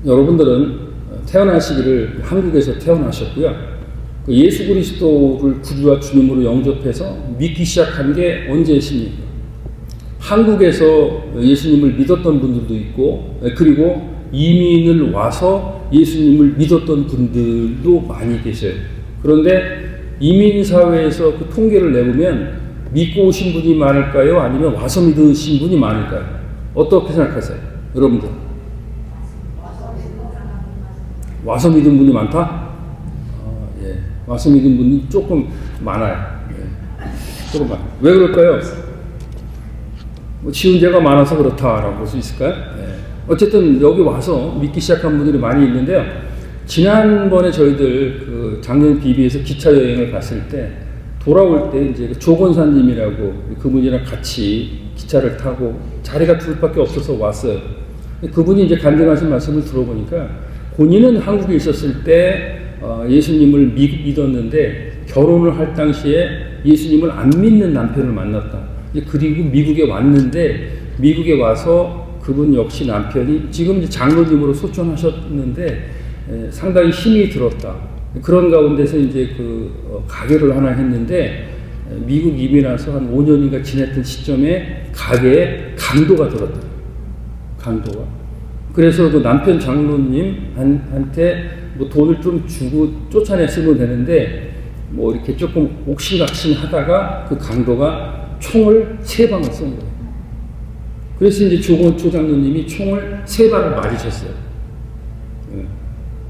여러분들은 태어나시기를 한국에서 태어나셨고요. 그 예수 그리스도를 구주와 주님으로 영접해서 믿기 시작한 게 언제십니까? 한국에서 예수님을 믿었던 분들도 있고, 그리고 이민을 와서 예수님을 믿었던 분들도 많이 계세요. 그런데 이민사회에서 그 통계를 내보면 믿고 오신 분이 많을까요? 아니면 와서 믿으신 분이 많을까요? 어떻게 생각하세요? 여러분들. 와서 믿은 분이 많다? 예. 와서 믿은 분이 조금 많아요. 예. 조금 많아요. 왜 그럴까요? 뭐 지은죄가 많아서 그렇다라고 볼 수 있을까요? 예. 어쨌든 여기 와서 믿기 시작한 분들이 많이 있는데요. 지난번에 저희들 그 작년 비비에서 기차 여행을 갔을 때 돌아올 때 이제 조 권사님이라고 그분이랑 같이 기차를 타고 자리가 둘밖에 없어서 왔어요. 그분이 이제 간증하신 말씀을 들어보니까 본인은 한국에 있었을 때 예수님을 믿었는데 결혼을 할 당시에 예수님을 안 믿는 남편을 만났다. 그리고 미국에 왔는데 미국에 와서 그분 역시 남편이 지금 이제 장로님으로 소천하셨는데 상당히 힘이 들었다. 그런 가운데서 이제 가게를 하나 했는데 미국 이민 와서 한 5년인가 지냈던 시점에 가게에 강도가 들었다. 강도가. 그래서 그 남편 장로님한테 뭐 돈을 좀 주고 쫓아냈으면 되는데 뭐 이렇게 조금 옥신각신 하다가 그 강도가 총을 3방을 쏜 거예요. 그래서 이제 조 장로님이 총을 3발을 맞으셨어요.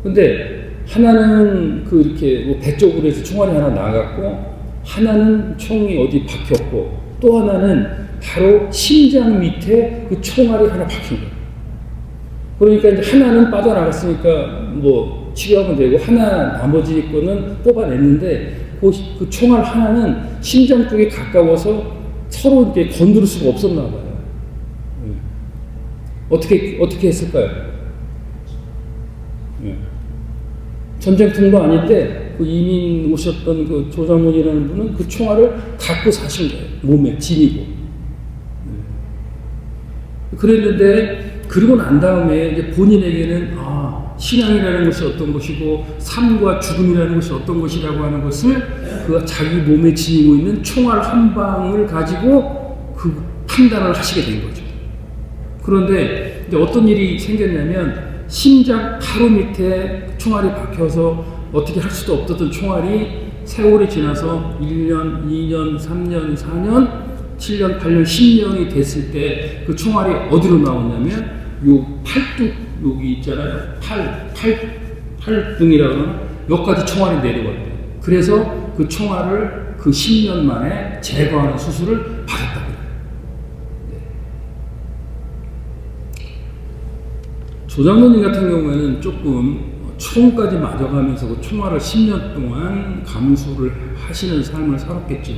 근데 하나는 이렇게 뭐 배 쪽으로 해서 총알이 하나 나갔고, 하나는 총이 어디 박혔고, 또 하나는 바로 심장 밑에 그 총알이 하나 박힌 거예요. 그러니까 이제 하나는 빠져나갔으니까 뭐 치료하면 되고, 나머지 거는 뽑아냈는데, 그 총알 하나는 심장 쪽에 가까워서 서로 이렇게 건드릴 수가 없었나 봐요. 어떻게 했을까요? 전쟁통도 아닌데 그 이민 오셨던 그 조장문이라는 분은 그 총알을 갖고 사신 거예요. 몸에 지니고. 그랬는데 그러고 난 다음에 이제 본인에게는 신앙이라는 것이 어떤 것이고 삶과 죽음이라는 것이 어떤 것이라고 하는 것을 그 자기 몸에 지니고 있는 총알 한 방을 가지고 그 판단을 하시게 된 거죠. 그런데 이제 어떤 일이 생겼냐면 심장 바로 밑에 총알이 박혀서 어떻게 할 수도 없었던 총알이 세월이 지나서 1년, 2년, 3년, 4년, 7년, 8년, 10년이 됐을 때 그 총알이 어디로 나오냐면 요 팔뚝 여기 있잖아요. 팔등이라고 하면 여기까지 총알이 내려와요. 그래서 그 총알을 그 10년 만에 제거하는 수술을 받았다고. 조장로님 같은 경우에는 조금 총까지 맞아가면서 그 총알을 10년 동안 감수를 하시는 삶을 살았겠죠.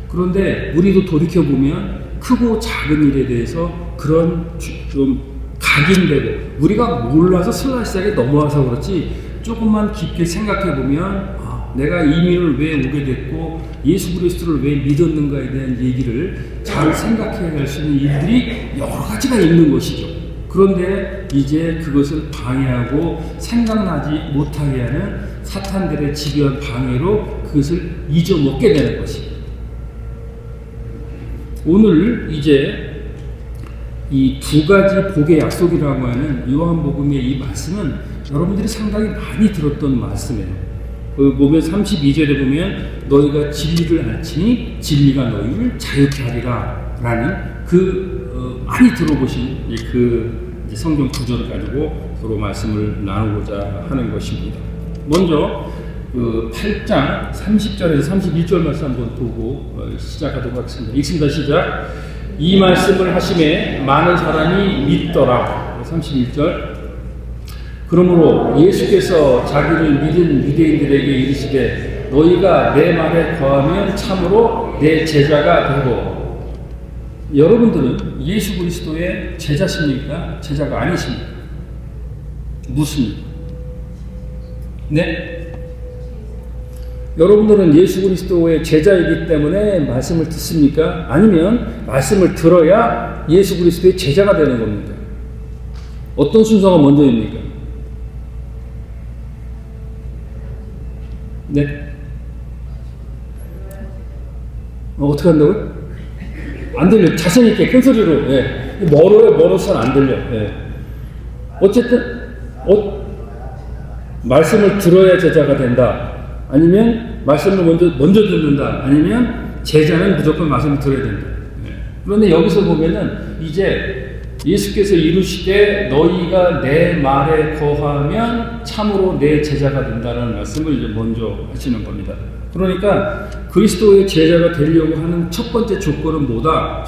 그런데 우리도 돌이켜보면 크고 작은 일에 대해서 그런 좀 각인되고 우리가 몰라서 슬라시하게 넘어와서 그렇지 조금만 깊게 생각해보면 내가 이민을 왜 오게 됐고 예수 그리스도를 왜 믿었는가에 대한 얘기를 잘 생각해야 할 수 있는 일들이 여러 가지가 있는 것이죠. 그런데 이제 그것을 방해하고 생각나지 못하게 하는 사탄들의 집요한 방해로 그것을 잊어먹게 되는 것입니다. 오늘 이제 이 2가지 복의 약속이라고 하는 요한복음의 이 말씀은 여러분들이 상당히 많이 들었던 말씀이에요. 보면 32절에 보면 너희가 진리를 알지니 진리가 너희를 자유케 하리라 라는 많이 들어보신 그 성경 구절을 가지고 서로 말씀을 나누고자 하는 것입니다. 먼저 그 8장 30절에서 31절 말씀 한번 보고 시작하도록 하겠습니다. 읽습니다. 시작. 이 말씀을 하심에 많은 사람이 믿더라. 31절. 그러므로 예수께서 자기를 믿은 유대인들에게 이르시되 너희가 내 말에 거하면 참으로 내 제자가 되고. 여러분들은 예수 그리스도의 제자십니까? 제자가 아니십니까? 무엇입니까? 네? 여러분들은 예수 그리스도의 제자이기 때문에 말씀을 듣습니까? 아니면 말씀을 들어야 예수 그리스도의 제자가 되는 겁니까? 어떤 순서가 먼저입니까? 네? 어떻게 한다고요? 안 들려. 자신있게 큰 소리로. 예. 멀어서 안 들려. 예. 어쨌든 말씀을 들어야 제자가 된다. 아니면 말씀을 먼저 듣는다. 아니면 제자는 무조건 말씀을 들어야 된다. 예. 그런데 여기서 보면은 이제 예수께서 이루시되 너희가 내 말에 거하면 참으로 내 제자가 된다는 말씀을 이제 먼저 하시는 겁니다. 그러니까 그리스도의 제자가 되려고 하는 첫 번째 조건은 뭐다?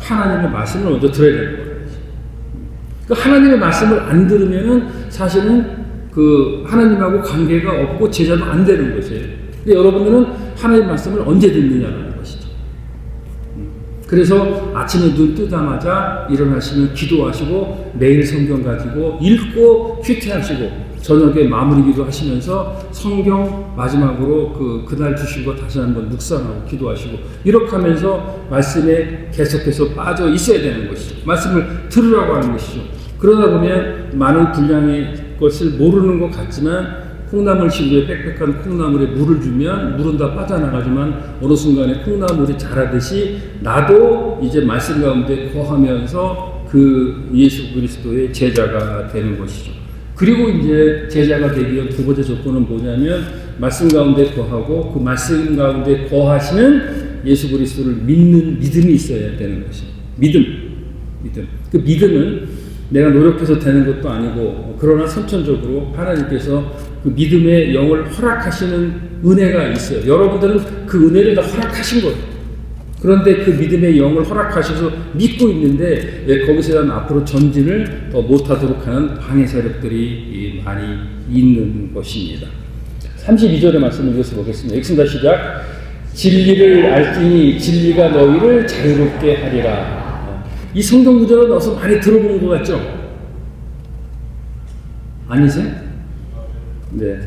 하나님의 말씀을 먼저 들어야 되는 거예요. 그러니까 하나님의 말씀을 안 들으면은 사실은 그 하나님하고 관계가 없고 제자도 안 되는 것이에요. 근데 여러분들은 하나님의 말씀을 언제 듣느냐는 것이죠. 그래서 아침에 눈 뜨자마자 일어나시면 기도하시고 매일 성경 가지고 읽고 큐티하시고 저녁에 마무리 기도하시면서 성경 마지막으로 그날 주신 거 다시 한번 묵상하고 기도하시고 이렇게 하면서 말씀에 계속해서 빠져 있어야 되는 것이죠. 말씀을 들으라고 하는 것이죠. 그러다 보면 많은 분량의 것을 모르는 것 같지만 콩나물 시루에 빽빽한 콩나물에 물을 주면 물은 다 빠져나가지만 어느 순간에 콩나물이 자라듯이 나도 이제 말씀 가운데 거하면서 그 예수 그리스도의 제자가 되는 것이죠. 그리고 이제 제자가 되기 위한 두 번째 조건은 뭐냐면 말씀 가운데 거하고 그 말씀 가운데 거하시는 예수 그리스도를 믿는 믿음이 있어야 되는 것이죠. 믿음. 그 믿음은 내가 노력해서 되는 것도 아니고 그러나 선천적으로 하나님께서 그 믿음의 영을 허락하시는 은혜가 있어요. 여러분들은 그 은혜를 다 허락하신 거예요. 그런데 그 믿음의 영을 허락하셔서 믿고 있는데 거기서 앞으로 전진을 더 못하도록 하는 방해 세력들이 많이 있는 것입니다. 32절의 말씀을 읽어서 보겠습니다. 읽습니다. 시작. 진리를 알지니 진리가 너희를 자유롭게 하리라. 이 성경 구절은 어서 많이 들어본 것 같죠? 아니세요? 네.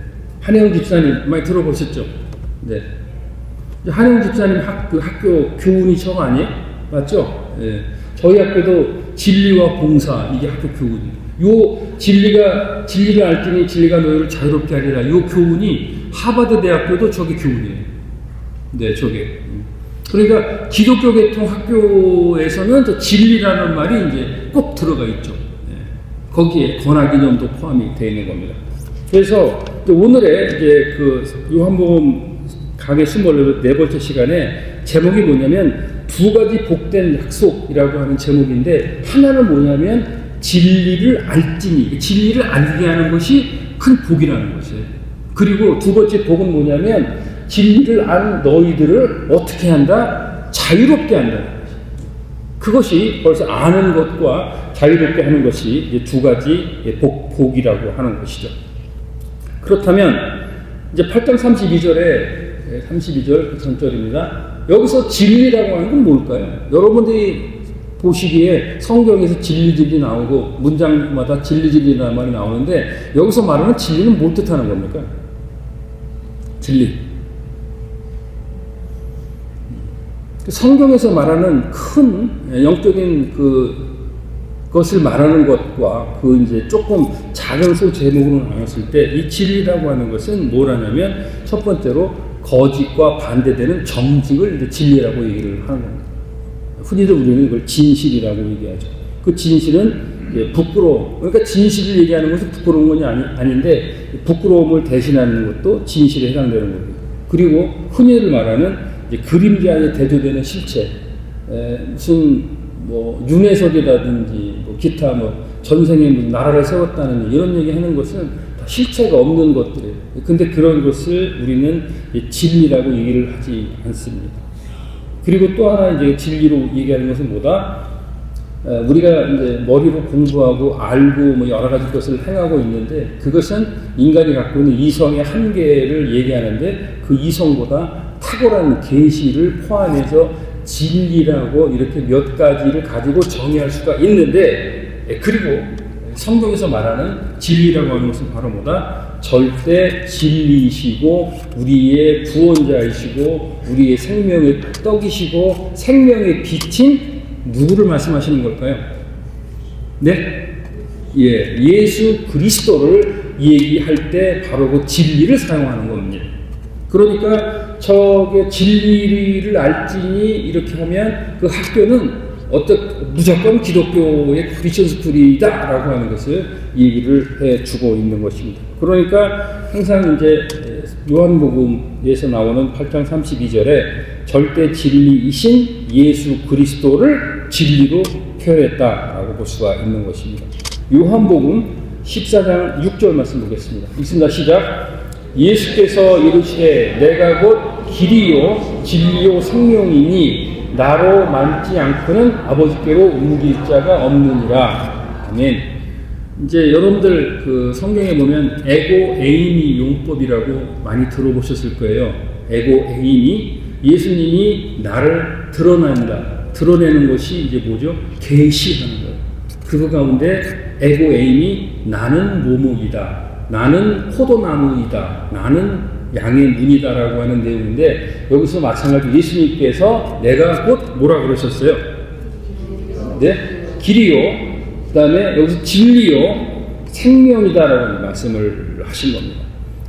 한영 집사님 많이 들어보셨죠? 네. 한영 집사님 학교 교훈이 저거 아니에요? 맞죠? 네. 저희 학교도 진리와 봉사 이게 학교 교훈이에요. 요 진리를 알지니 진리가 너희를 자유롭게 하리라. 요 교훈이 하버드 대학교도 저게 교훈이에요. 네, 저게. 그러니까 기독교 계통 학교에서는 저 진리라는 말이 이제 꼭 들어가 있죠. 네. 거기에 권학 이념도 포함이 되어 있는 겁니다. 그래서 오늘의 이제 그 요한복음 강의 24번째 시간에 제목이 뭐냐면 두 가지 복된 약속이라고 하는 제목인데 하나는 뭐냐면 진리를 알지니 진리를 알게 하는 것이 큰 복이라는 것이에요. 그리고 두 번째 복은 뭐냐면 진리를 안 너희들을 어떻게 한다? 자유롭게 한다. 그것이 벌써 아는 것과 자유롭게 하는 것이 이제 두 가지 복이라고 하는 것이죠. 그렇다면 이제 8장 32절 전절입니다. 여기서 진리라고 하는 건 뭘까요? 여러분들이 보시기에 성경에서 진리 나오고 문장마다 진리라는 말이 나오는데 여기서 말하는 진리는 뭘 뜻하는 겁니까? 진리. 성경에서 말하는 큰 영적인 것을 말하는 것과 그 이제 조금 작은 소 제목으로 나눴을 때 이 진리라고 하는 것은 뭐라냐면 첫 번째로 거짓과 반대되는 정직을 이제 진리라고 얘기를 하는 겁니다. 흔히들 우리는 이걸 진실이라고 얘기하죠. 그 진실은 부끄러움. 그러니까 진실을 얘기하는 것은 부끄러운 건 아닌데 부끄러움을 대신하는 것도 진실에 해당되는 거고요. 그리고 흔히들 말하는 이제 그림자에 대조되는 실체, 무슨 뭐 윤회석이라든지 뭐 기타 뭐 전생에 무슨 나라를 세웠다는 이런 얘기하는 것은 다 실체가 없는 것들이에요. 근데 그런 것을 우리는 진리라고 얘기를 하지 않습니다. 그리고 또 하나 이제 진리로 얘기하는 것은 뭐다? 우리가 이제 머리로 공부하고 알고 뭐 여러 가지 것을 행하고 있는데 그것은 인간이 갖고 있는 이성의 한계를 얘기하는데 그 이성보다 탁월한 계시를 포함해서 진리라고 이렇게 몇 가지를 가지고 정의할 수가 있는데 그리고 성경에서 말하는 진리라고 하는 것은 바로 뭐다? 절대 진리이시고 우리의 구원자이시고 우리의 생명의 떡이시고 생명의 빛인 누구를 말씀하시는 걸까요? 네? 예수 그리스도를 얘기할 때 바로 그 진리를 사용하는 겁니다. 그러니까 저게 진리를 알지니 이렇게 하면 그 학교는 무조건 기독교의 크리스천 스쿨이다라고 하는 것을 얘기를 해주고 있는 것입니다. 그러니까 항상 이제 요한복음에서 나오는 8장 32절에 절대 진리이신 예수 그리스도를 진리로 표현했다라고 볼 수가 있는 것입니다. 요한복음 14장 6절 말씀 보겠습니다. 읽습니다. 시작. 예수께서 이르시되 내가 곧 길이요 진리요 생명이니 나로 많지 않고는 아버지께로 옮길 자가 없느니라. 아멘. 이제 여러분들 그 성경에 보면 에고 에이미 용법이라고 많이 들어보셨을 거예요. 에고 에이미, 예수님이 나를 드러내는 것이 이제 뭐죠? 계시하는 거예요. 그거 가운데 에고 에이미, 나는 모목이다, 나는 포도나무이다, 나는 양의 문이다라고 하는 내용인데, 여기서 마찬가지로 예수님께서 내가 곧 뭐라 그러셨어요? 네? 길이요, 그 다음에 여기서 진리요, 생명이다라고 말씀을 하신 겁니다.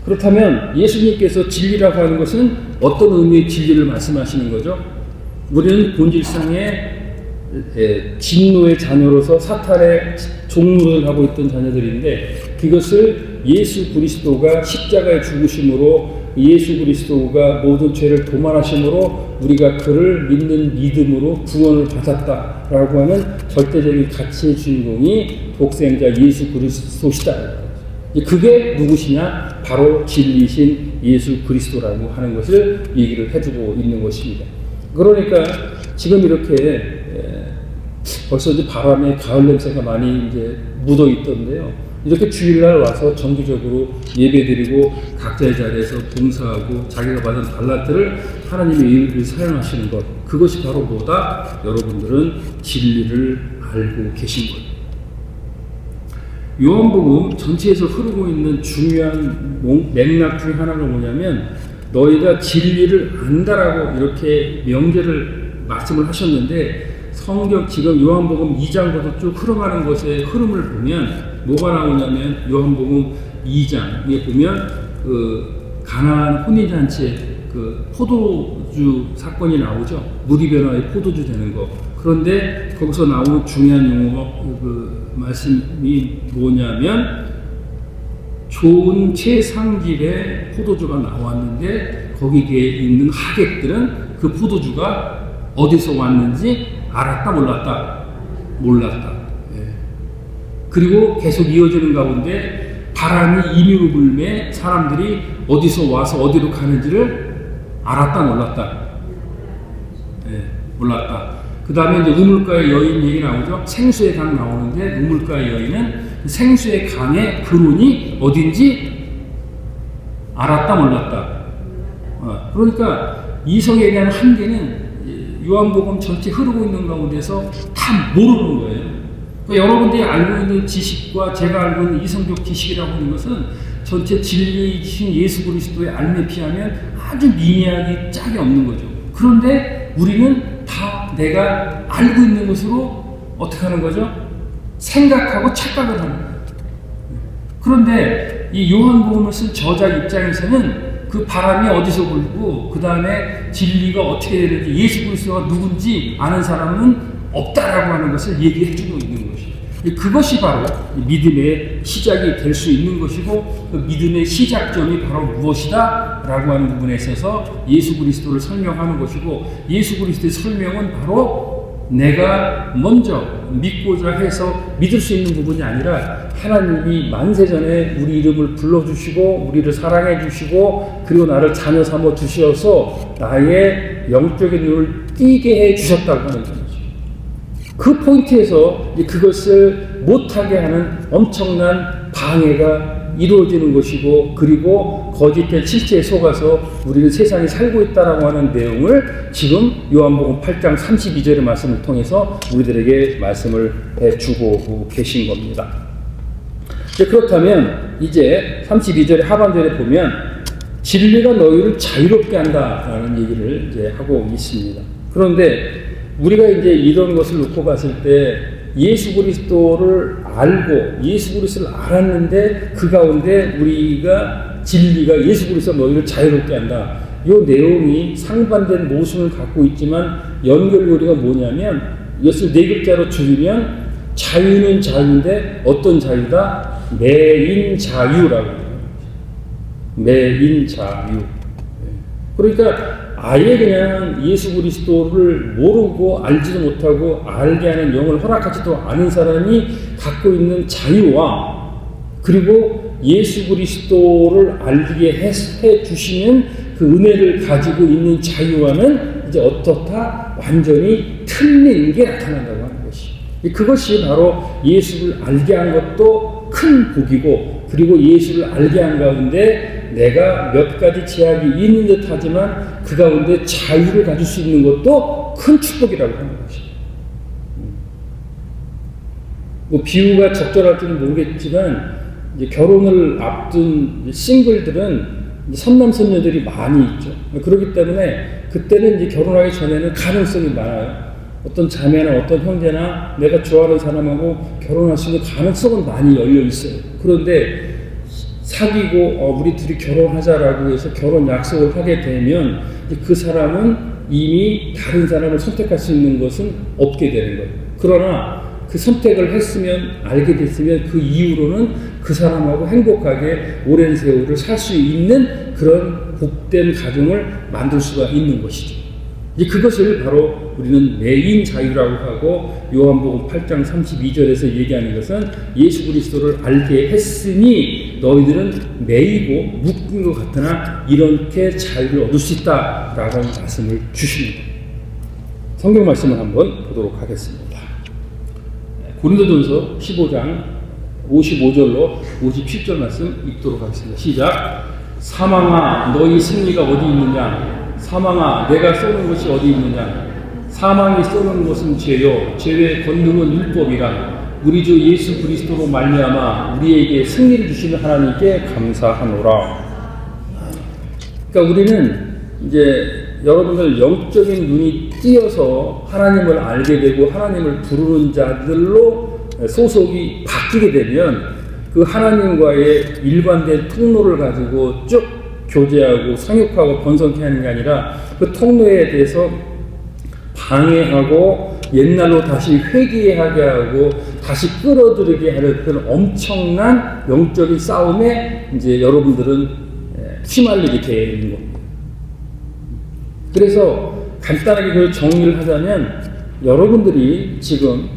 그렇다면 예수님께서 진리라고 하는 것은 어떤 의미의 진리를 말씀하시는 거죠? 우리는 본질상의 진노의 자녀로서 사탄의 종노릇을 하고 있던 자녀들인데, 그것을 예수 그리스도가 십자가에 죽으심으로, 예수 그리스도가 모든 죄를 도말하심으로 우리가 그를 믿는 믿음으로 구원을 받았다라고 하는 절대적인 가치의 주인공이 독생자 예수 그리스도시다. 그게 누구시냐? 바로 진리이신 예수 그리스도라고 하는 것을 얘기를 해주고 있는 것입니다. 그러니까 지금 이렇게 벌써 이제 바람에 가을 냄새가 많이 이제 묻어 있던데요. 이렇게 주일날 와서 정기적으로 예배드리고 각자의 자리에서 봉사하고 자기가 받은 달란트를 하나님의 의를 사용하시는 것, 그것이 바로 뭐다? 여러분들은 진리를 알고 계신 것. 요한복음 전체에서 흐르고 있는 중요한 맥락 중에 하나가 뭐냐면, 너희가 진리를 안다라고 이렇게 명제를 말씀을 하셨는데, 성경 지금 요한복음 2장부터 쭉 흘러가는 것의 흐름을 보면 뭐가 나오냐면, 요한복음 2장에 보면 그 가나안 혼인잔치에 그 포도주 사건이 나오죠. 물이 변화에 포도주 되는 거. 그런데 거기서 나오는 중요한 용어 그 말씀이 뭐냐면, 좋은 최상질의 포도주가 나왔는데 거기에 있는 하객들은 그 포도주가 어디서 왔는지 알았다, 몰랐다? 몰랐다. 예. 그리고 계속 이어지는 가운데 바람이 이리로 불매 사람들이 어디서 와서 어디로 가는지를 알았다, 몰랐다? 예, 몰랐다. 그 다음에 이제 우물가의 여인 얘기 나오죠. 생수의 강 나오는데, 우물가의 여인은 생수의 강의 근원이 어딘지 알았다, 몰랐다? 그러니까 이성에 대한 한계는 요한복음 전체 흐르고 있는 가운데서 다 모르는 거예요. 그러니까 여러분들이 알고 있는 지식과 제가 알고 있는 이성적 지식이라고 하는 것은 전체 진리이신 예수 그리스도의 알매 피하면 아주 미미하게 짝이 없는 거죠. 그런데 우리는 다 내가 알고 있는 것으로 어떻게 하는 거죠? 생각하고 착각을 하는 거예요. 그런데 이 요한복음을 쓴 저자 입장에서는 그 바람이 어디서 불고 그 다음에 진리가 어떻게 되는지, 예수 그리스도가 누군지 아는 사람은 없다라고 하는 것을 얘기해주고 있는 것이에요. 그것이 바로 믿음의 시작이 될 수 있는 것이고, 그 믿음의 시작점이 바로 무엇이다 라고 하는 부분에 있어서 예수 그리스도를 설명하는 것이고, 예수 그리스도의 설명은 바로 내가 먼저 믿고자 해서 믿을 수 있는 부분이 아니라, 하나님이 만세전에 우리 이름을 불러주시고 우리를 사랑해 주시고 그리고 나를 자녀 삼아 주셔서 나의 영적인 눈을 띄게 해 주셨다고 하는 거죠. 그 포인트에서 그것을 못하게 하는 엄청난 방해가 이루어지는 것이고, 그리고 거짓된 실체에 속아서 우리는 세상에 살고 있다라고 하는 내용을 지금 요한복음 8장 32절의 말씀을 통해서 우리들에게 말씀을 해주고 계신 겁니다. 그렇다면 이제 32절의 하반절에 보면 진리가 너희를 자유롭게 한다라는 얘기를 이제 하고 있습니다. 그런데 우리가 이제 이런 것을 놓고 봤을 때 예수 그리스도를 알고 예수 그리스도를 알았는데 그 가운데 우리가 진리가 예수 그리스도 너희를 자유롭게 한다. 이 내용이 상반된 모순을 갖고 있지만 연결고리가 뭐냐면 이것을 네 글자로 줄이면 자유는 자유인데 어떤 자유다? 매인 자유라고 해요. 매인 자유. 그러니까 아예 그냥 예수 그리스도를 모르고 알지도 못하고 알게 하는 영을 허락하지도 않은 사람이 갖고 있는 자유와 그리고 예수 그리스도를 알게 해 주시는 그 은혜를 가지고 있는 자유와는 이제 어떻다? 완전히 틀린 게 나타난다고 하는 것이. 그것이 바로 예수를 알게 한 것도 큰 복이고 그리고 예수를 알게 한 가운데 내가 몇 가지 제약이 있는 듯 하지만 그 가운데 자유를 가질 수 있는 것도 큰 축복이라고 하는 것이. 뭐 비유가 적절할지는 모르겠지만 이제 결혼을 앞둔 싱글들은 선남선녀들이 많이 있죠. 그렇기 때문에 그때는 이제 결혼하기 전에는 가능성이 많아요. 어떤 자매나 어떤 형제나 내가 좋아하는 사람하고 결혼할 수 있는 가능성은 많이 열려 있어요. 그런데 사귀고 우리 둘이 결혼하자라고 해서 결혼 약속을 하게 되면 그 사람은 이미 다른 사람을 선택할 수 있는 것은 없게 되는 거예요. 그러나 그 선택을 했으면 알게 됐으면 그 이후로는 그 사람하고 행복하게 오랜 세월을 살 수 있는 그런 복된 가정을 만들 수가 있는 것이죠. 그것을 바로 우리는 매인 자유라고 하고 요한복음 8장 32절에서 얘기하는 것은 예수 그리스도를 알게 했으니 너희들은 매이고 묶인 것 같으나 이렇게 자유를 얻을 수 있다라고 말씀을 주십니다. 성경 말씀을 한번 보도록 하겠습니다. 고린도전서 15장 55절로 57절 말씀 읽도록 하겠습니다. 시작. 사망아 너희 승리가 어디 있느냐? 사망아 내가 쏘는 것이 어디 있느냐? 사망이 쏘는 것은 죄요 죄의 권능은 율법이라 우리 주 예수 그리스도로 말미암아 우리에게 승리를 주시는 하나님께 감사하노라. 그러니까 우리는 이제 여러분들 영적인 눈이 띄어서 하나님을 알게 되고 하나님을 부르는 자들로 소속이 바뀌게 되면 그 하나님과의 일관된 통로를 가지고 쭉 교제하고 상육하고 번성케 하는 게 아니라 그 통로에 대해서 방해하고 옛날로 다시 회귀하게 하고 다시 끌어들이게 하는 그런 엄청난 영적인 싸움에 이제 여러분들은 휘말리게 되는 겁니다. 그래서 간단하게 그 정리를 하자면 여러분들이 지금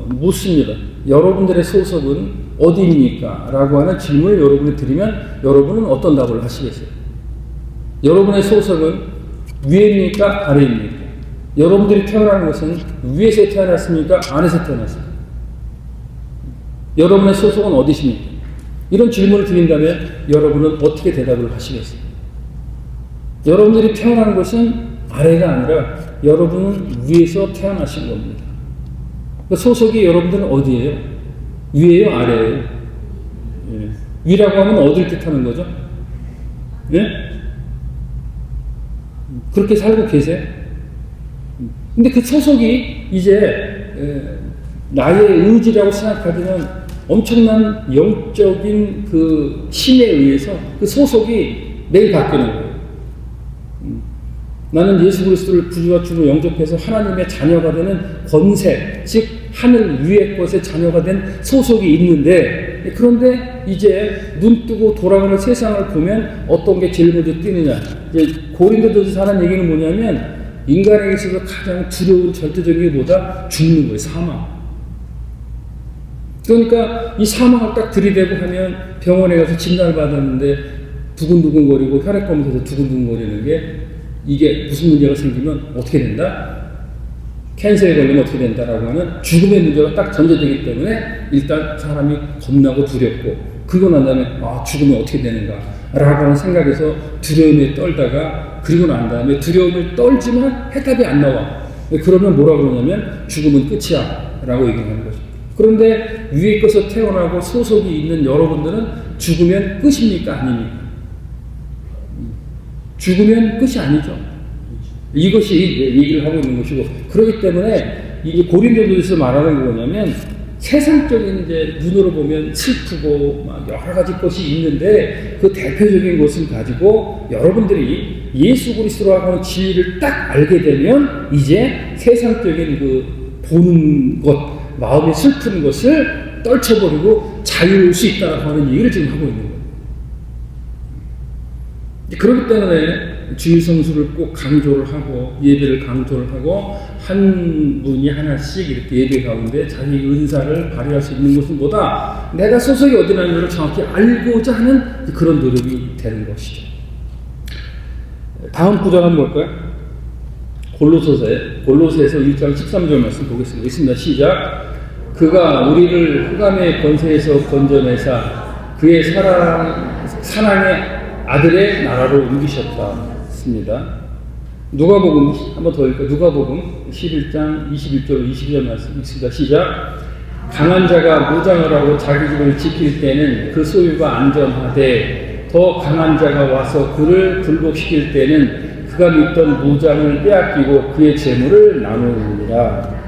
묻습니다. 여러분들의 소속은 어디입니까? 라고 하는 질문을 여러분이 드리면 여러분은 어떤 답을 하시겠어요? 여러분의 소속은 위에입니까? 아래입니까? 여러분들이 태어난 것은 위에서 태어났습니까? 아래에서 태어났습니까? 여러분의 소속은 어디십니까? 이런 질문을 드린다면 여러분은 어떻게 대답을 하시겠어요? 여러분들이 태어난 것은 아래가 아니라 여러분은 위에서 태어나신 겁니다. 소속이 여러분들은 어디예요? 위에요? 아래예요? 예. 위라고 하면 어딜 뜻하는 거죠? 예? 그렇게 살고 계세요? 근데 그 소속이 이제 나의 의지라고 생각하지만 엄청난 영적인 그 힘에 의해서 그 소속이 매일 바뀌는 거예요. 나는 예수 그리스도를 구주와 주로 영접해서 하나님의 자녀가 되는 권세, 즉 하늘 위의 것의 자녀가 된 소속이 있는데 그런데 이제 눈 뜨고 돌아가는 세상을 보면 어떤 게 제일 먼저 뛰느냐? 이제 고린도전서 하는 얘기는 뭐냐면 인간에게 있어서 가장 두려운 절대적인 게 뭐다? 죽는 거예요. 사망. 그러니까 이 사망을 딱 들이대고 하면 병원에 가서 진단을 받았는데 두근두근거리고 혈액검사에서 두근두근거리는 게 이게 무슨 문제가 생기면 어떻게 된다? 캔서에 걸리면 어떻게 된다라고 하는 죽음의 문제가 딱 전제되기 때문에 일단 사람이 겁나고 두렵고 그러고 난 다음에 죽으면 어떻게 되는가 라고 하는 생각에서 두려움에 떨다가 그리고 난 다음에 두려움을 떨지만 해답이 안 나와. 그러면 뭐라고 그러냐면 죽음은 끝이야 라고 얘기하는 거죠. 그런데 위에 것에서 태어나고 소속이 있는 여러분들은 죽으면 끝입니까? 아닙니까? 죽으면 끝이 아니죠. 이것이 얘기를 하고 있는 것이고 그렇기 때문에 이게 고린도전에서 말하는 게 뭐냐면 세상적인 이제 눈으로 보면 슬프고 막 여러 가지 것이 있는데 그 대표적인 것을 가지고 여러분들이 예수 그리스도라고 하는 진리를 딱 알게 되면 이제 세상적인 그 보는 것, 마음이 슬픈 것을 떨쳐버리고 자유로울 수 있다고 하는 얘기를 지금 하고 있는 거예요. 그렇기 때문에 주일 성수를 꼭 강조를 하고 예배를 강조를 하고 한 분이 하나씩 이렇게 예배 가운데 자기 은사를 발휘할 수 있는 것은 뭐다? 내가 소속이 어디라는 걸 정확히 알고자 하는 그런 노력이 되는 것이죠. 다음 구절은 뭘까요? 골로새에서 1장 13절 말씀 보겠습니다. 있습니다. 시작. 그가 우리를 흑암의 권세에서 건져내사 그의 사랑의 아들의 나라로 옮기셨다. 습니다. 누가복음 한번 더 읽을까요? 누가복음 11장 21절 22절 말씀 읽습니다. 시작. 강한 자가 무장을 하고 자기 집을 지킬 때는 그 소유가 안전하되 더 강한 자가 와서 그를 굴복시킬 때는 그가 믿던 무장을 빼앗기고 그의 재물을 나누느니라.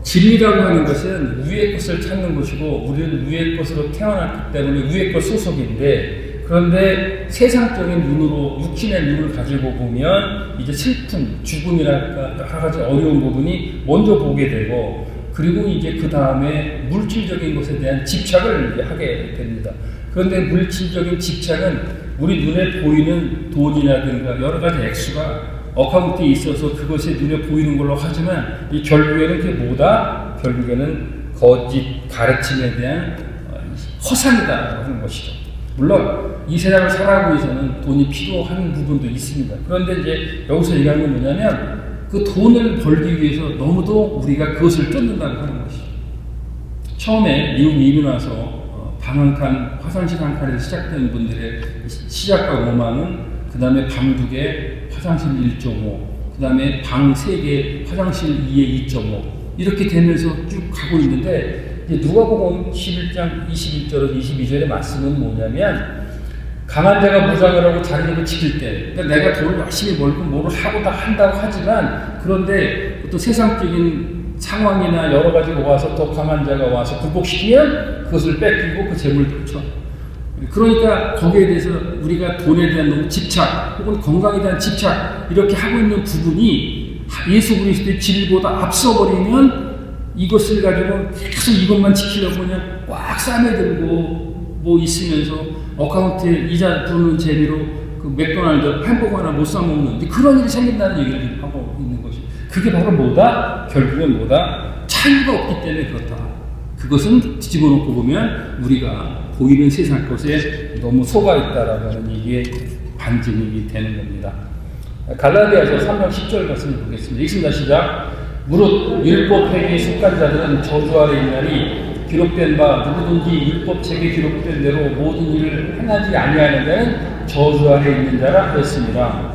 진리라고 하는 것은 위의 것을 찾는 것이고 우리는 위의 것으로 태어났기 때문에 위의 것 소속인데 그런데 세상적인 눈으로 육신의 눈을 가지고 보면 이제 슬픈 죽음이랄까 여러 가지 어려운 부분이 먼저 보게 되고 그리고 이제 그 다음에 물질적인 것에 대한 집착을 이제 하게 됩니다. 그런데 물질적인 집착은 우리 눈에 보이는 돈이라든가 여러 가지 액수가 어카운트에 있어서 그것이 눈에 보이는 걸로 하지만 이 결국에는 그게 뭐다? 결국에는 거짓 가르침에 대한 허상이다 하는 것이죠. 물론 이 세상을 살아가기 위해서는 돈이 필요한 부분도 있습니다. 그런데 이제 여기서 얘기하는 건 뭐냐면 그 돈을 벌기 위해서 너무도 우리가 그것을 쫓는다고 하는 것이죠. 처음에 미국 이민 와서 방 한 칸, 화장실 한 칸에서 시작된 분들의 시작과 로망은 그 다음에 방 2개, 화장실 1.5, 그 다음에 방 3개, 화장실 2에 2.5 이렇게 되면서 쭉 가고 있는데 누가복음 11장 21절에서 22절의 말씀은 뭐냐면 강한 자가 무장을 하고 자기 집을 지킬 때 그러니까 내가 돈을 열심히 벌고 뭐를 하고 다 한다고 하지만 그런데 어떤 세상적인 상황이나 여러 가지가 와서 더 강한 자가 와서 굴복시키면 그것을 뺏기고 그 재물을 쫓아. 그러니까 거기에 대해서 우리가 돈에 대한 너무 집착 혹은 건강에 대한 집착 이렇게 하고 있는 부분이 예수 그리스도의 진리보다 앞서버리면 이것을 가지고 계속 이것만 지키려고 그냥 꽉 싸매들고 뭐 있으면서 어카운트에 이자 부르는 재미로 그 맥도날드 햄버거 하나 못 사먹는 그런 일이 생긴다는 얘기를 하고 있는 것이 그게 바로 뭐다? 결국엔 뭐다? 차이가 없기 때문에 그렇다. 그것은 뒤집어 놓고 보면 우리가 보이는 세상 것에 너무 속아 있다라고 하는 얘기의 반증이 되는 겁니다. 갈라디아서 3장 10절 말씀을 보겠습니다. 읽습니다. 시작. 무릇 율법행위에 속한 자들은 저주 아래 있나니 기록된 바 누구든지 율법책에 기록된 대로 모든 일을 행하지 아니하는 자는 저주 아래 있는 자라 하였습니다.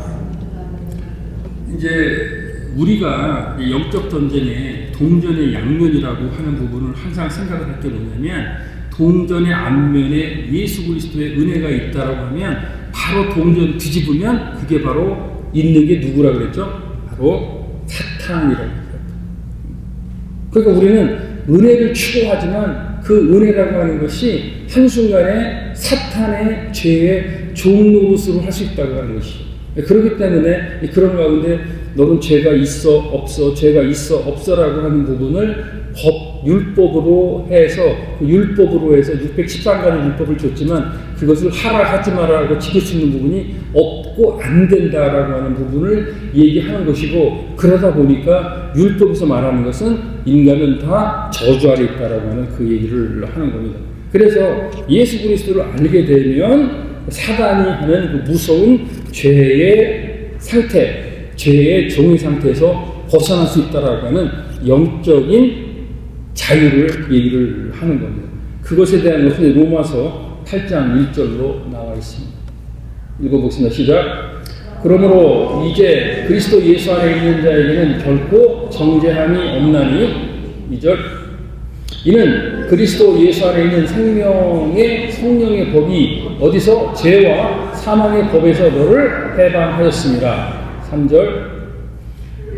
이제 우리가 영적 전쟁의 동전의 양면이라고 하는 부분을 항상 생각을 할 때 뭐냐면 동전의 앞면에 예수 그리스도의 은혜가 있다라고 하면 바로 동전 뒤집으면 그게 바로 있는 게 누구라 그랬죠? 바로 사탄이라고 했어요. 그러니까 우리는 은혜를 추구하지만 그 은혜라고 하는 것이 한순간에 사탄의 죄의 종노릇으로 할 수 있다고 하는 것이죠. 그렇기 때문에 그런 가운데 너는 죄가 있어 없어 죄가 있어 없어라고 하는 부분을 율법으로 해서 그 율법으로 해서 613가지 율법을 줬지만 그것을 하라 하지 마라고 지킬 수 있는 부분이 없고 안 된다라고 하는 부분을 얘기하는 것이고 그러다 보니까 율법에서 말하는 것은 인간은 다 저주 아래 있다라고 하는 그 얘기를 하는 겁니다. 그래서 예수 그리스도를 알게 되면 사단이 하는 그 무서운 죄의 상태, 죄의 종의 상태에서 벗어날 수 있다라고 하는 영적인 자유를 얘기를 하는 겁니다. 그것에 대한 것은 로마서 8장 1절로 나와 있습니다. 읽어보겠습니다. 시작. 그러므로 이제 그리스도 예수 안에 있는 자에게는 결코 정죄함이 없나니 2절 이는 그리스도 예수 안에 있는 생명의 성령의 법이 어디서 죄와 사망의 법에서 너를 해방하였습니다. 3절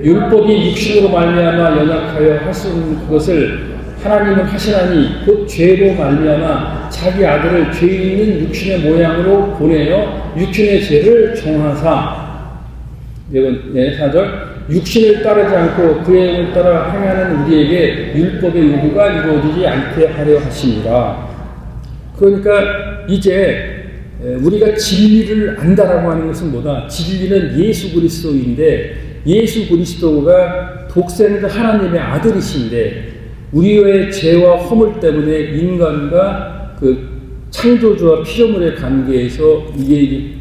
율법이 육신으로 말미암아 연약하여 할 수 없는 그것을 하나님은 하시나니 곧 죄로 말미암아 자기 아들을 죄 있는 육신의 모양으로 보내어 육신의 죄를 정하사. 네, 4절. 육신을 따르지 않고 그의 영을 따라 행하는 우리에게 율법의 요구가 이루어지지 않게 하려 하십니다. 그러니까 이제 우리가 진리를 안다라고 하는 것은 뭐다? 진리는 예수 그리스도인데, 예수 그리스도가 독생자 하나님의 아들이신데 우리의 죄와 허물 때문에 인간과 그 창조주와 피조물의 관계에서 이게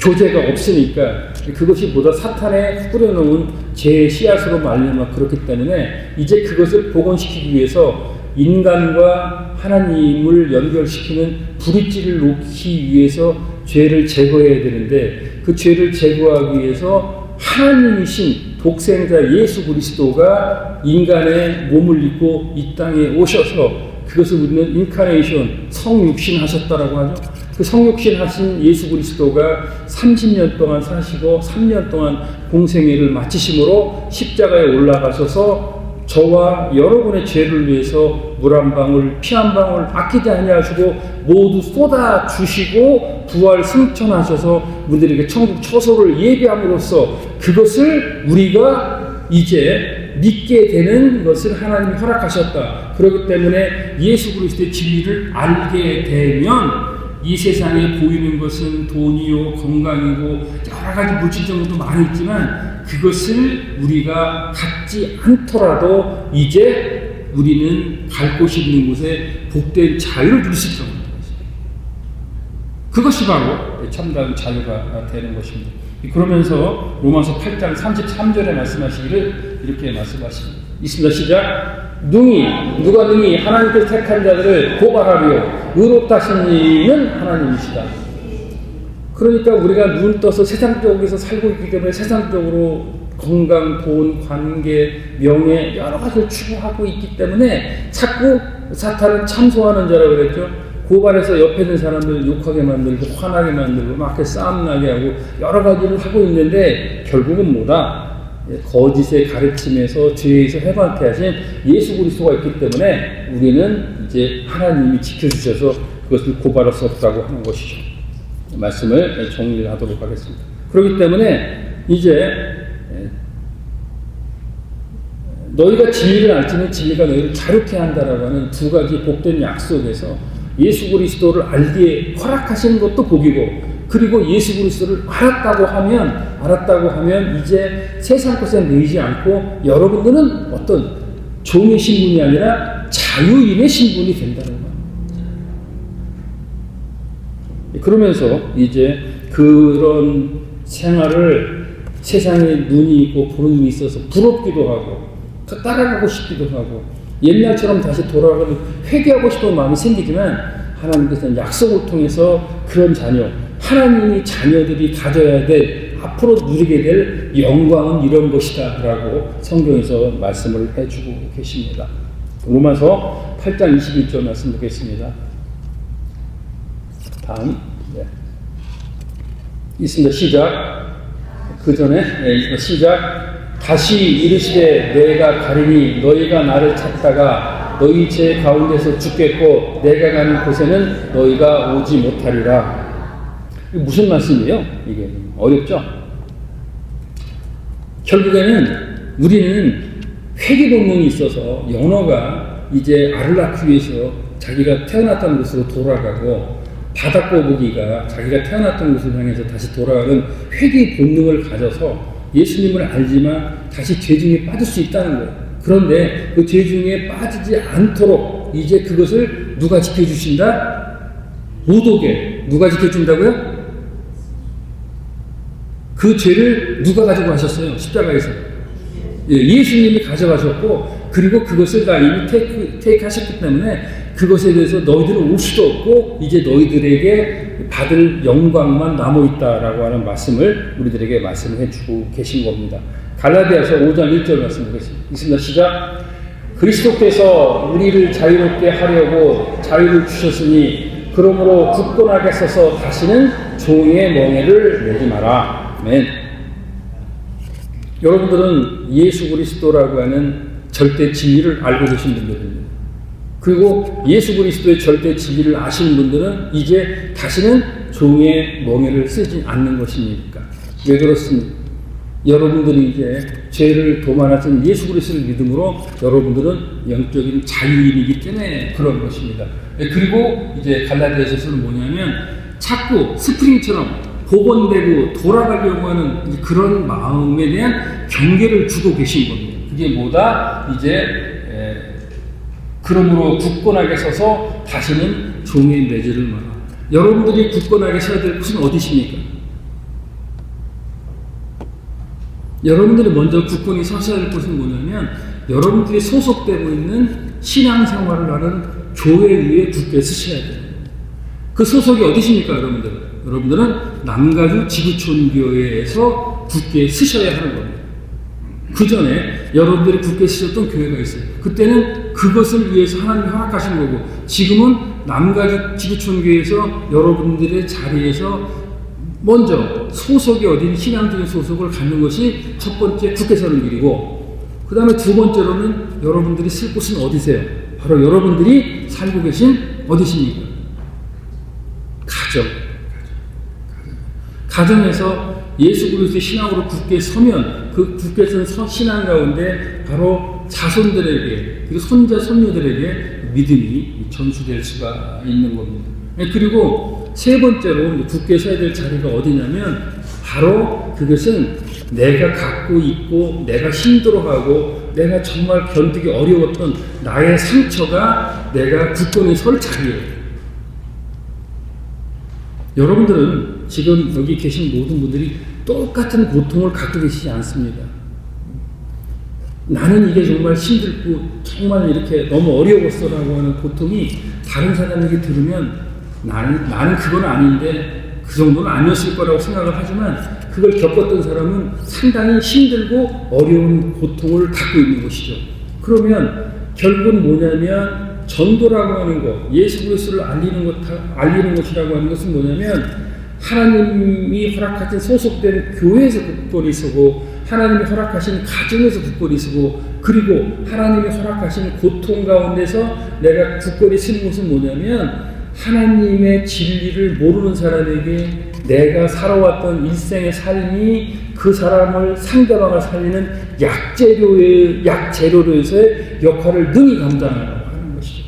교제가 없으니까 그것이 보다 사탄의 뿌려놓은 죄의 씨앗으로 말미암아 그렇기 때문에 이제 그것을 복원시키기 위해서 인간과 하나님을 연결시키는 브릿지를 놓기 위해서 죄를 제거해야 되는데, 그 죄를 제거하기 위해서 하나님이신 독생자 예수 그리스도가 인간의 몸을 입고 이 땅에 오셔서, 그것을 우리는 인카네이션, 성육신 하셨다라고 하죠. 그 성육신 하신 예수 그리스도가 30년 동안 사시고 3년 동안 공생애를 마치심으로 십자가에 올라가셔서 저와 여러분의 죄를 위해서 물 한 방울, 피 한 방울 아끼지 아니하시고 모두 쏟아 주시고 부활 승천하셔서 우리들에게 천국 처소를 예비함으로써 그것을 우리가 이제 믿게 되는 것을 하나님이 허락하셨다. 그렇기 때문에 예수 그리스도의 진리를 알게 되면 이 세상에 보이는 것은 돈이요, 건강이고 여러 가지 물질적으로도 많이 있지만 그것을 우리가 갖지 않더라도 이제 우리는 갈 곳이 있는 곳에 복된 자유를 누릴 수 있다는 것입니다. 그것이 바로 참다운 자유가 되는 것입니다. 그러면서 로마서 8장 33절에 말씀하시기를 이렇게 말씀하십니다. 있습니다. 시작. 누가 능히 하나님께서 택한 자들을 고발하리요 의롭다 하신 이는 하나님이시다. 그러니까 우리가 눈 떠서 세상적에서 살고 있기 때문에 세상적으로 건강, 돈, 관계, 명예 여러 가지를 추구하고 있기 때문에 자꾸 사탄은 참소하는 자라고 그랬죠. 고발해서 옆에 있는 사람들 욕하게 만들고 화나게 만들고 막 싸움 나게 하고 여러 가지를 하고 있는데 결국은 뭐다? 거짓의 가르침에서 죄에서 해방케 하신 예수 그리스도가 있기 때문에 우리는 이제 하나님이 지켜주셔서 그것을 고발할 수 없다고 하는 것이죠. 말씀을 정리하도록 하겠습니다. 그렇기 때문에 이제 너희가 진리를 알지는 진리가 너희를 자유케 한다라고 하는 두 가지 복된 약속에서 예수 그리스도를 알기에 허락하시는 것도 복이고, 그리고 예수 그리스도를 알았다고 하면 이제 세상 것에 매이지 않고 여러분들은 어떤 종의 신분이 아니라 자유인의 신분이 된다는 거예요. 그러면서 이제 그런 생활을 세상에 눈이 있고 보는 눈이 있어서 부럽기도 하고 따라가고 싶기도 하고 옛날처럼 다시 돌아가면 회개하고 싶은 마음이 생기지만 하나님께서는 약속을 통해서 그런 자녀, 하나님이 자녀들이 가져야 될 앞으로 누리게 될 영광은 이런 것이다 라고 성경에서 말씀을 해주고 계십니다. 로마서 8장 21절 말씀 보겠습니다. 다음 있습니다. 시작. 그 전에 시작. 다시 이르시되 내가 가리니 너희가 나를 찾다가 너희 죄 가운데서 죽겠고 내가 가는 곳에는 너희가 오지 못하리라. 이게 무슨 말씀이에요? 이게 어렵죠? 결국에는 우리는 회개 본능이 있어서 연어가 이제 알을 낳기 위해서 자기가 태어났던 곳으로 돌아가고 바닥거북이가 자기가 태어났던 곳을 향해서 다시 돌아가는 회개 본능을 가져서 예수님을 알지만 다시 죄 중에 빠질 수 있다는 거예요. 그런데 그 죄 중에 빠지지 않도록 이제 그것을 누가 지켜주신다? 못 오게. 누가 지켜준다고요? 그 죄를 누가 가지고 가셨어요? 십자가에서. 예수님이 가져가셨고, 그리고 그것을 다 이미 테이크 하셨기 때문에 그것에 대해서 너희들은 올 수도 없고 이제 너희들에게 받을 영광만 남아있다라고 하는 말씀을 우리들에게 말씀을 해주고 계신 겁니다. 갈라디아서 5장 1절 말씀 보겠습니다. 시작. 그리스도께서 우리를 자유롭게 하려고 자유를 주셨으니 그러므로 굳건하게 서서 다시는 종의 멍에를 내지 마라. 아멘. 여러분들은 예수 그리스도라고 하는 절대 진리를 알고 계신 분들입니다. 그리고 예수 그리스도의 절대 진리를 아시는 분들은 이제 다시는 종의 멍에를 쓰지 않는 것입니까? 왜 그렇습니까? 여러분들이 이제 죄를 도말하신 예수 그리스도를 믿음으로 여러분들은 영적인 자유인이기 때문에 그런 것입니다. 그리고 이제 갈라디아서는 뭐냐면 자꾸 스프링처럼 복원되고 돌아가려고 하는 그런 마음에 대한 경계를 주고 계신 겁니다. 그게 뭐다? 이제 그러므로 굳건하게 서서 다시는 종의 매질을 마라. 여러분들이 굳건하게 서야 될 곳은 어디십니까? 여러분들이 먼저 굳건히 서셔야 될 곳은 뭐냐면 여러분들이 소속되고 있는 신앙생활을 하는 교회 위에 굳게 서셔야 돼요. 그 소속이 어디십니까, 여러분들은? 여러분들은 남가주 지구촌교회에서 굳게 서셔야 하는 겁니다. 그 전에 여러분들이 굳게 서셨던 교회가 있어요. 그때는 그것을 위해서 하나님이 허락하신 거고, 지금은 남가주 지구촌교회에서 여러분들의 자리에서 먼저 소속이 어딘 신앙적인 소속을 갖는 것이 첫 번째 굳게 서는 길이고, 그 다음에 두 번째로는 여러분들이 쓸 곳은 어디세요? 바로 여러분들이 살고 계신 어디십니까? 가정. 가정에서 예수 그리스도의 신앙으로 굳게 서면 그 굳게 선 신앙 가운데 바로 자손들에게 그리고 손자 손녀들에게 믿음이 전수될 수가 있는 겁니다. 그리고 세 번째로 굳게 서야 될 자리가 어디냐면 바로 그것은 내가 갖고 있고 내가 힘들어하고 내가 정말 견디기 어려웠던 나의 상처가 내가 굳건히 설 자리예요. 여러분들은 지금 여기 계신 모든 분들이 똑같은 고통을 갖고 계시지 않습니다. 나는 이게 정말 힘들고 정말 이렇게 너무 어려웠어라고 하는 고통이 다른 사람에게 들으면 나는 그건 아닌데 그 정도는 아니었을 거라고 생각을 하지만 그걸 겪었던 사람은 상당히 힘들고 어려운 고통을 갖고 있는 것이죠. 그러면 결국은 뭐냐면 전도라고 하는 것, 예수 그리스도를 알리는 것이라고 하는 것은 뭐냐면 하나님이 허락하신 소속된 교회에서 굳건히 서고 하나님이 허락하신 가정에서 굳건히 서고 그리고 하나님이 허락하신 고통 가운데서 내가 굳건히 서는 것은 뭐냐면 하나님의 진리를 모르는 사람에게 내가 살아왔던 일생의 삶이 그 사람을 상대방을 살리는 약재료로서의 역할을 능히 감당하라고 하는 것이죠.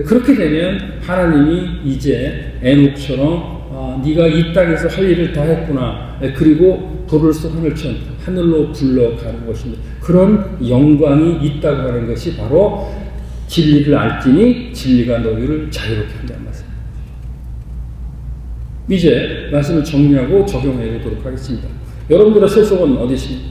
그렇게 되면 하나님이 이제 에녹처럼 네가 이 땅에서 할 일을 다 했구나. 그리고 불을 쏘 하늘로 불러가는 것입니다. 그런 영광이 있다고 하는 것이 바로 진리를 알지니 진리가 너희를 자유롭게 한다는 말씀. 이제 말씀을 정리하고 적용해 보도록 하겠습니다. 여러분들의 소속은 어디십니까?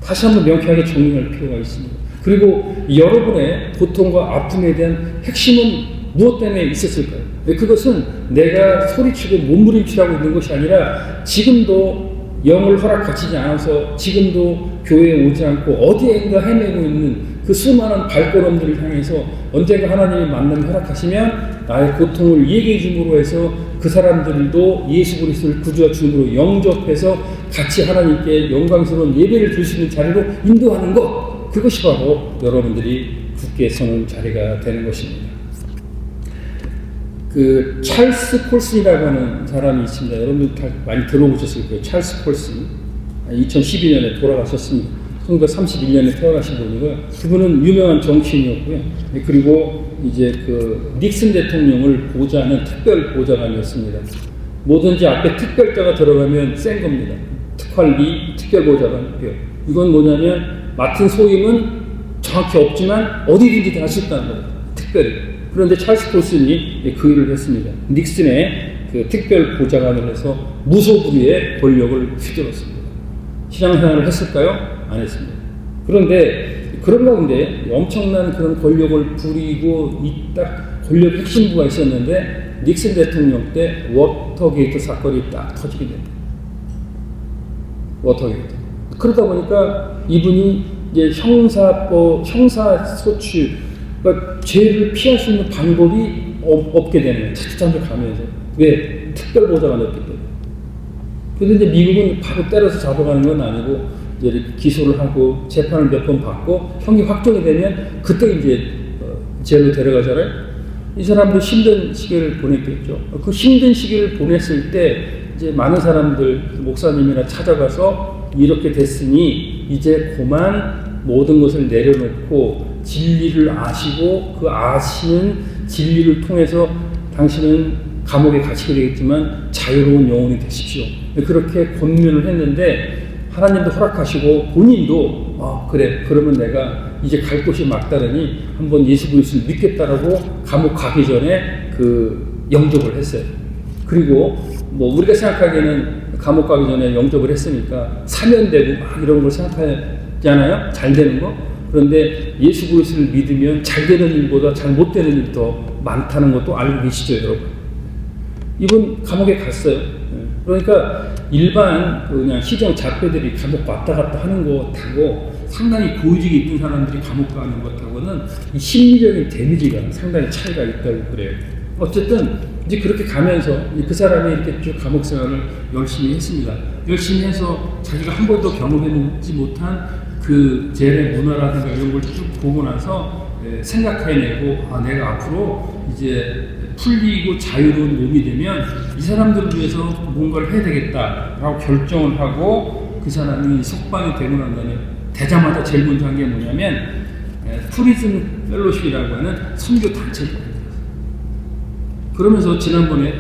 다시 한번 명쾌하게 정리할 필요가 있습니다. 그리고 여러분의 고통과 아픔에 대한 핵심은 무엇 때문에 있었을까요? 그것은 내가 소리치고 몸부림치라고 있는 것이 아니라 지금도 영을 허락하시지 않아서 지금도 교회에 오지 않고 어디엔가 헤매고 있는 그 수많은 발걸음들을 향해서 언젠가 하나님이 만남을 허락하시면 나의 고통을 얘기해 줌으로 해서 그 사람들도 예수 그리스도를 구주와 주님으로 영접해서 같이 하나님께 영광스러운 예배를 드릴 수 있는 자리로 인도하는 것, 그것이 바로 여러분들이 굳게 서는 자리가 되는 것입니다. 그 찰스 콜슨이라고 하는 사람이 있습니다. 여러분들 다 많이 들어보셨을 거예요. 찰스 콜슨 2012년에 돌아가셨습니다. 1931년에 태어나신 분이고요. 그분은 유명한 정치인이었고요. 그리고 이제 그 닉슨 대통령을 보좌하는 특별 보좌관이었습니다. 뭐든지 앞에 특별자가 들어가면 센 겁니다. 특활비, 특별 보좌관이고요. 이건 뭐냐면 맡은 소임은 정확히 없지만 어디든지 다 할 수 있다는 거예요. 특별히. 그런데 찰스 콜슨이 그 일을 했습니다. 닉슨의 그 특별 보좌관을 해서 무소불위의 권력을 휘둘렀습니다. 신앙생활을 했을까요? 안 했습니다. 그런데 그런 가운데 엄청난 그런 권력을 부리고 있다 권력 핵심부가 있었는데 닉슨 대통령 때 워터게이트 사건이 딱 터지게 됩니다. 워터게이트. 그러다 보니까 이분이 이제 형사소추, 그러니까 죄를 피할 수 있는 방법이 없게 되는 거예요. 차차차차 가면서. 왜? 특별보좌관이었기 때문에. 그런데 이제 미국은 바로 때려서 잡아가는 건 아니고 이제 이렇게 기소를 하고 재판을 몇 번 받고 형이 확정이 되면 그때 이제 제일로 데려가잖아요. 이 사람도 힘든 시기를 보냈겠죠. 그 힘든 시기를 보냈을 때 이제 많은 사람들 목사님이나 찾아가서 이렇게 됐으니 이제 그만 모든 것을 내려놓고 진리를 아시고 그 아시는 진리를 통해서 당신은 감옥에 갇히게 되겠지만 자유로운 영혼이 되십시오. 그렇게 권면을 했는데 하나님도 허락하시고 본인도 그래 그러면 내가 이제 갈 곳이 막다르니 한번 예수 그리스도를 믿겠다라고 감옥 가기 전에 그 영접을 했어요. 그리고 뭐 우리가 생각하기에는 감옥 가기 전에 영접을 했으니까 사면되고 막 이런 걸 생각하잖아요. 잘 되는 거. 그런데 예수 그리스도를 믿으면 잘 되는 일보다 잘 못 되는 일이 더 많다는 것도 알고 계시죠, 여러분? 이분 감옥에 갔어요. 그러니까 일반 그냥 시정 잡혀들이 감옥 왔다 갔다 하는 것하고 상당히 고위직이 있던 사람들이 감옥 가는 것하고는 이 심리적인 데미지가 상당히 차이가 있다고 그래요. 어쨌든 이제 그렇게 가면서 그 사람이 이렇게 쭉 감옥 생활을 열심히 했습니다. 열심히 해서 자기가 한 번도 경험해보지 못한 그 젤의 문화라든가 이런 걸 쭉 보고 나서 생각해내고 내가 앞으로 이제 풀리고 자유로운 몸이 되면 이 사람들을 위해서 뭔가를 해야 되겠다라고 결정을 하고 그 사람이 석방이 되고 난 다음에 되자마자 제일 먼저 한 게 뭐냐면 프리즌 펠로십이라고 하는 선교 단체를 만들었어요. 그러면서 지난번에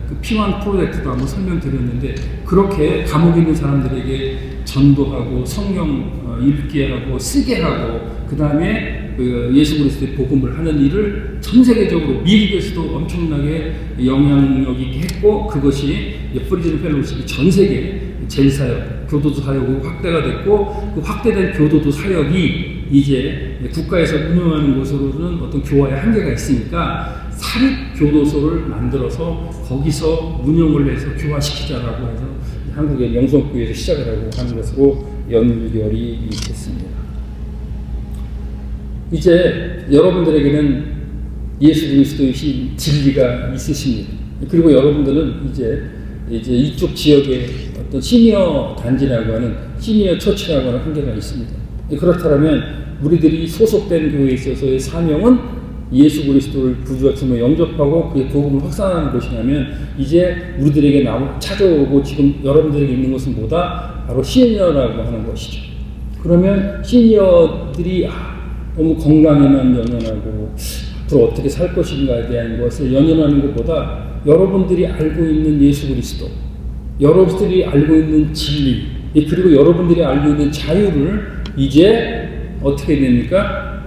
그 P1 프로젝트도 한번 설명드렸는데 그렇게 감옥에 있는 사람들에게 전도하고 성경 읽게 하고 쓰게 하고 그 다음에 그 예수 그리스도의 복음을 하는 일을 전 세계적으로 미국에서도 엄청나게 영향력 있게 했고 그것이 프리즌 펠로십이 전 세계 제일사역, 교도소 사역으로 확대가 됐고 그 확대된 교도소 사역이 이제 국가에서 운영하는 것으로는 어떤 교화의 한계가 있으니까 사립교도소를 만들어서 거기서 운영을 해서 교화시키자라고 해서 한국의 영성교회에서 시작을 하고 하는 것으로 연결이 됐습니다. 이제 여러분들에게는 예수 그리스도의 진리가 있으십니다. 그리고 여러분들은 이제 이쪽 지역에 어떤 시니어 단지라고 하는 시니어 처치라고 하는 한계가 있습니다. 그렇다면 우리들이 소속된 교회에 있어서의 사명은 예수 그리스도를 구주와 주로 영접하고 그의 복음을 확산하는 것이냐면 이제 우리들에게 찾아오고 지금 여러분들에게 있는 것은 뭐다? 바로 시니어라고 하는 것이죠. 그러면 시니어들이 너무 건강에만 연연하고 앞으로 어떻게 살 것인가에 대한 것을 연연하는 것보다 여러분들이 알고 있는 예수 그리스도, 여러분들이 알고 있는 진리, 그리고 여러분들이 알고 있는 자유를 이제 어떻게 됩니까?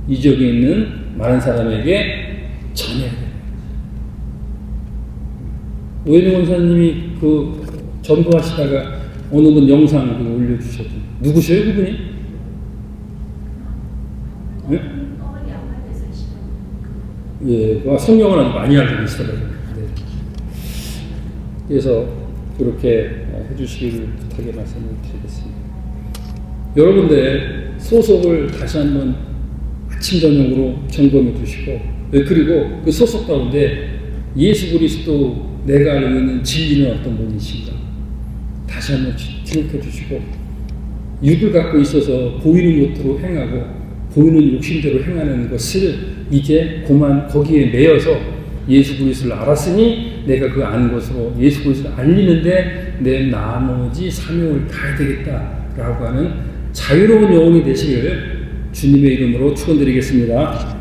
이 지역에 있는 많은 사람에게 전해야 돼요. 오해명 원사님이 그 전도하시다가 어느 분 영상 올려주셨죠. 누구세요, 그분이? 네? 예, 성경을 아주 많이 알고 계시더라고요. 네. 그래서 그렇게 해주시기를 부탁의 말씀을 드리겠습니다. 여러분들의 소속을 다시 한번 아침 저녁으로 점검해 주시고, 그리고 그 소속 가운데 예수 그리스도 내가 알고 있는 진리는 어떤 분이신가 다시 한번 생각해 주시고, 육을 갖고 있어서 보이는 것으로 행하고 보이는 욕심대로 행하는 것을 이제 그만 거기에 매여서 예수 그리스도를 알았으니 내가 그 아는 것으로 예수 그리스도를 알리는데 내 나머지 사명을 다해야 되겠다라고 하는 자유로운 영혼이 되시기를 주님의 이름으로 축원드리겠습니다.